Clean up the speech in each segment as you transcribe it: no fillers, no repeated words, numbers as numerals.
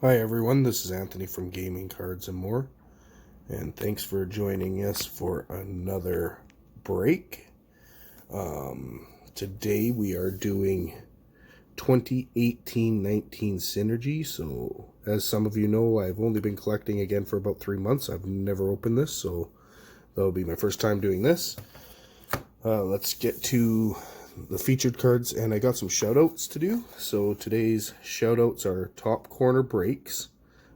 Hi everyone, this is Anthony from Gaming Cards and More, and thanks for joining us for another break. Today we are doing 2018-19 Synergy. So as some of you know, I've only been collecting again for about 3 months. I've never opened this, so that'll be my first time doing this. Let's get to the featured cards, and I got some shout outs to do. So today's shout outs are Top Corner Breaks.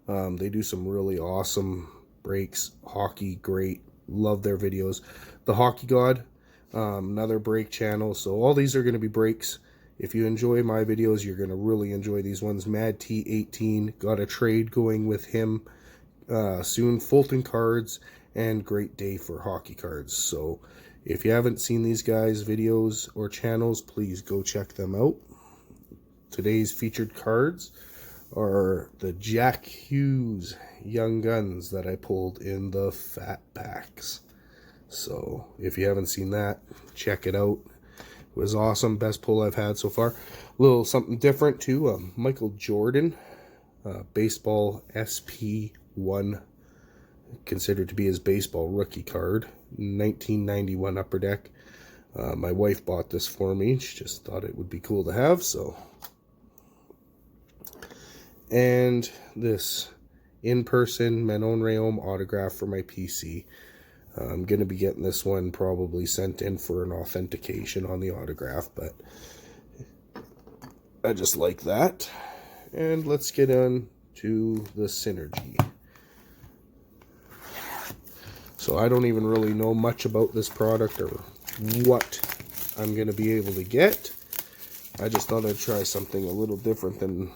They do some really awesome breaks. Hockey, great. Love their videos. The Hockey God, another break channel. So all these are going to be breaks. If you enjoy my videos, you're going to really enjoy these ones. Mad T18, got a trade going with him soon. Fulton Cards, and Great Day for Hockey Cards. So if you haven't seen these guys' videos or channels, please go check them out. Today's featured cards are the Jack Hughes Young Guns that I pulled in the fat packs. So if you haven't seen that, check it out. It was awesome. Best pull I've had so far. A little something different too. Michael Jordan, baseball SP1, considered to be his baseball rookie card, 1991 Upper Deck. My wife bought this for me. She just thought it would be cool to have, so. And this in-person Manon Rhéaume autograph for my PC. I'm going to be getting this one probably sent in for an authentication on the autograph, but I just like that. And let's get on to the Synergy. So I don't even really know much about this product or what I'm going to be able to get. I just thought I'd try something a little different than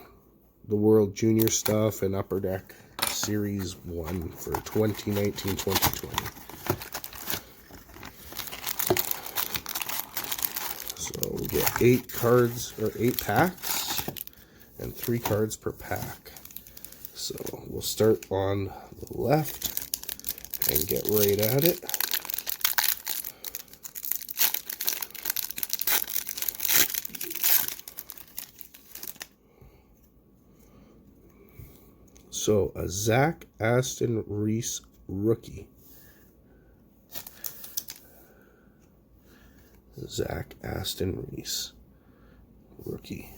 the World Junior stuff and Upper Deck Series 1 for 2019-2020. So we get 8 cards, or 8 packs, and 3 cards per pack. So we'll start on the left and get right at it. So a Zach Aston Reese rookie. Zach Aston Reese rookie.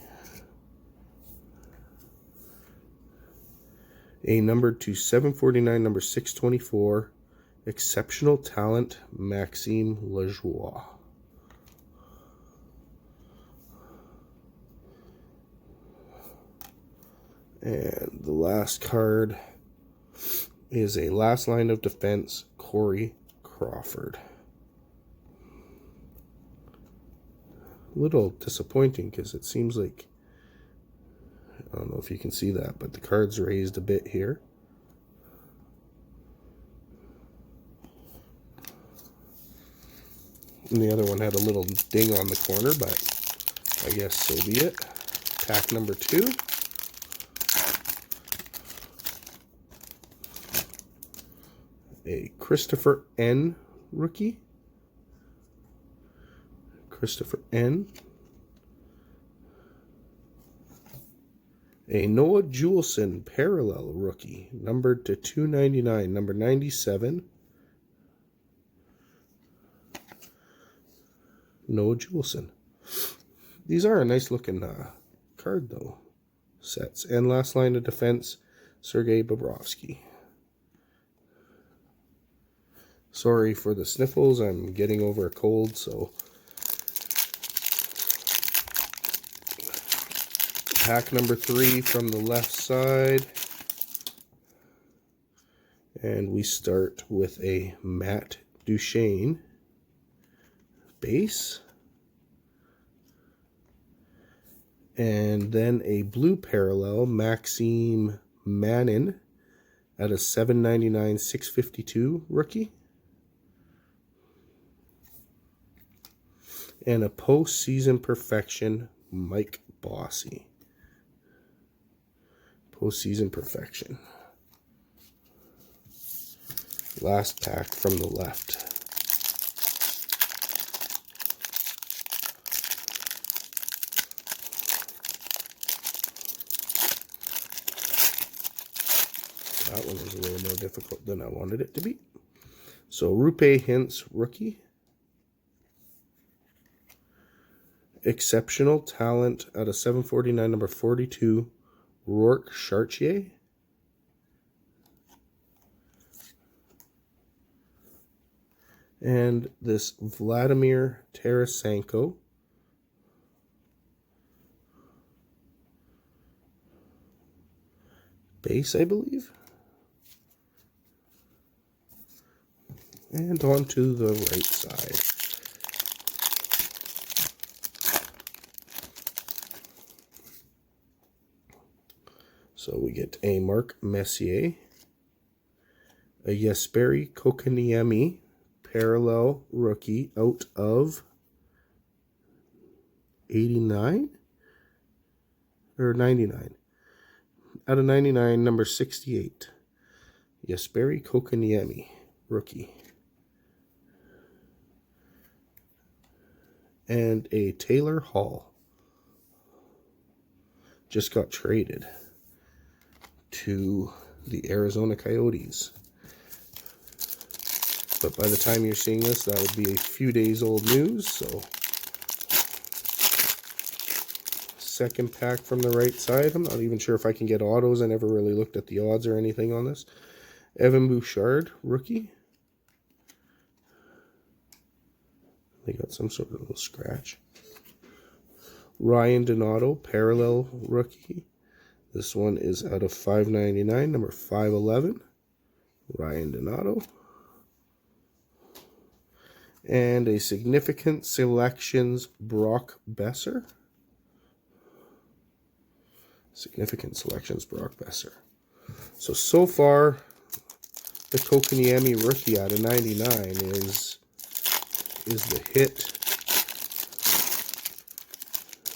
A number to 749, number 624. Exceptional talent, Maxime Lajoie. And the last card is a last line of defense, Corey Crawford. A little disappointing because it seems like, I don't know if you can see that, but the card's raised a bit here. And the other one had a little ding on the corner, but I guess so be it. Pack number 2. A Christopher N. rookie. Christopher N. A Noah Juleson parallel rookie, numbered to 299, number 97. Noah Juleson. These are a nice looking card though. Sets. And last line of defense, Sergei Bobrovsky. Sorry for the sniffles. I'm getting over a cold, so. Pack number 3 from the left side. And we start with a Matt Duchene base. And then a blue parallel, Maxime Manin at a 799 652 rookie. And a postseason perfection, Mike Bossy. Postseason perfection. Last pack from the left. That one was a little more difficult than I wanted it to be. So Rupe Hintz, rookie. Exceptional talent out of 749, number 42, Rourke Chartier. And this Vladimir Tarasenko. Base, I believe. And on to the right side. So we get a Mark Messier, a Jesperi Kotkaniemi, parallel rookie out of 89 or 99. Out of 99, number 68. Jesperi Kotkaniemi, rookie. And a Taylor Hall. Just got traded to the Arizona Coyotes. But by the time you're seeing this, that would be a few days old news. So, second pack from the right side. I'm not even sure if I can get autos. I never really looked at the odds or anything on this. Evan Bouchard, rookie. They got some sort of little scratch. Ryan Donato, parallel rookie. This one is out of 599, number 511. Ryan Donato. And a Significant Selections Brock Besser. Significant Selections Brock Besser. So far, the Kotkaniemi rookie out of 99 is the hit.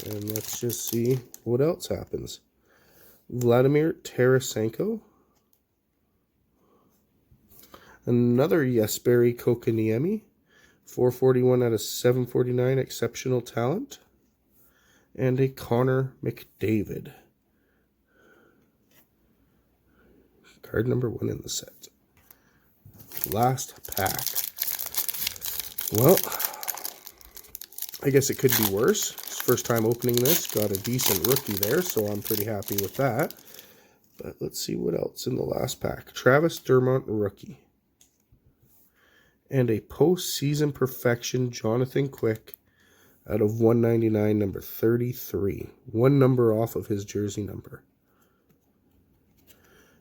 And let's just see what else happens. Vladimir Tarasenko. Another Jesperi Kotkaniemi. 441 out of 749, exceptional talent. And a Connor McDavid. Card number 1 in the set. Last pack. Well, I guess it could be worse. It's first time opening this. Got a decent rookie there, so I'm pretty happy with that. But let's see what else in the last pack. Travis Dermott, rookie. And a postseason perfection, Jonathan Quick, out of 199, number 33. One number off of his jersey number.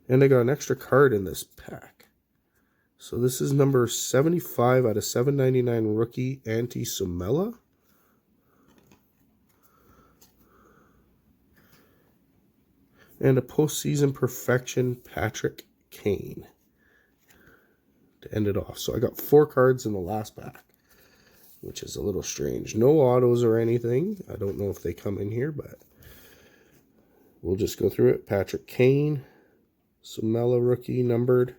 And I got an extra card in this pack. So this is number 75 out of 799, rookie Antti Suomela. And a postseason perfection, Patrick Kane, to end it off. So I got 4 cards in the last pack, which is a little strange. No autos or anything. I don't know if they come in here, but we'll just go through it. Patrick Kane, Suomela rookie numbered,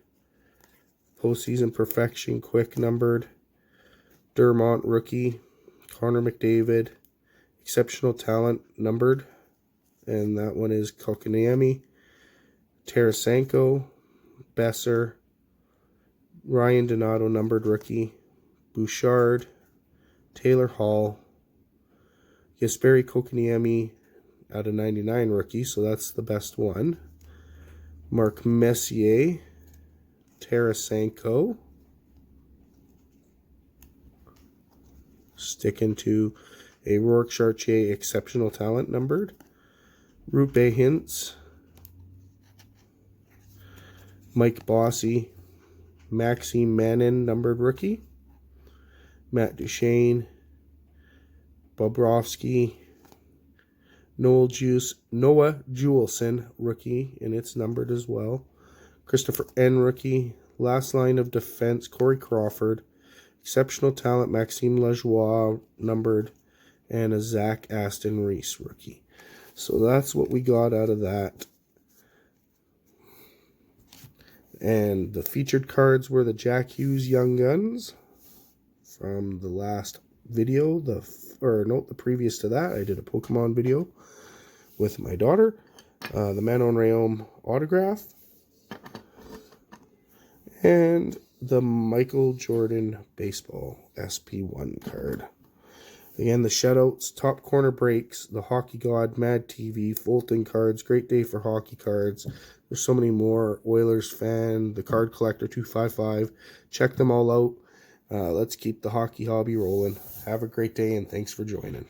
postseason perfection Quick numbered, Dermott rookie, Connor McDavid, exceptional talent numbered, and that one is Kotkaniemi, Tarasenko, Besser, Ryan Donato numbered rookie, Bouchard, Taylor Hall, Jesperi Kotkaniemi out of 99 rookie, so that's the best one. Mark Messier, Tarasenko, sticking to a Rourke Chartier exceptional talent numbered. Rupe Hintz, Mike Bossy, Maxime Manin numbered rookie, Matt Duchene, Bobrovsky, Noah Juleson rookie, and it's numbered as well. Christopher N rookie, last line of defense, Corey Crawford, exceptional talent, Maxime Lajoie numbered, and a Zach Aston Reese rookie. So that's what we got out of that. And the featured cards were the Jack Hughes Young Guns from the last video. The previous to that, I did a Pokemon video with my daughter. The Manon Rhéaume autograph. And the Michael Jordan Baseball SP1 card. Again, the shutouts, top corner breaks, the Hockey God, Mad TV, Fulton cards, great day for hockey cards. There's so many more. Oilers fan, the Card Collector 255. Check them all out. Let's keep the hockey hobby rolling. Have a great day, and thanks for joining.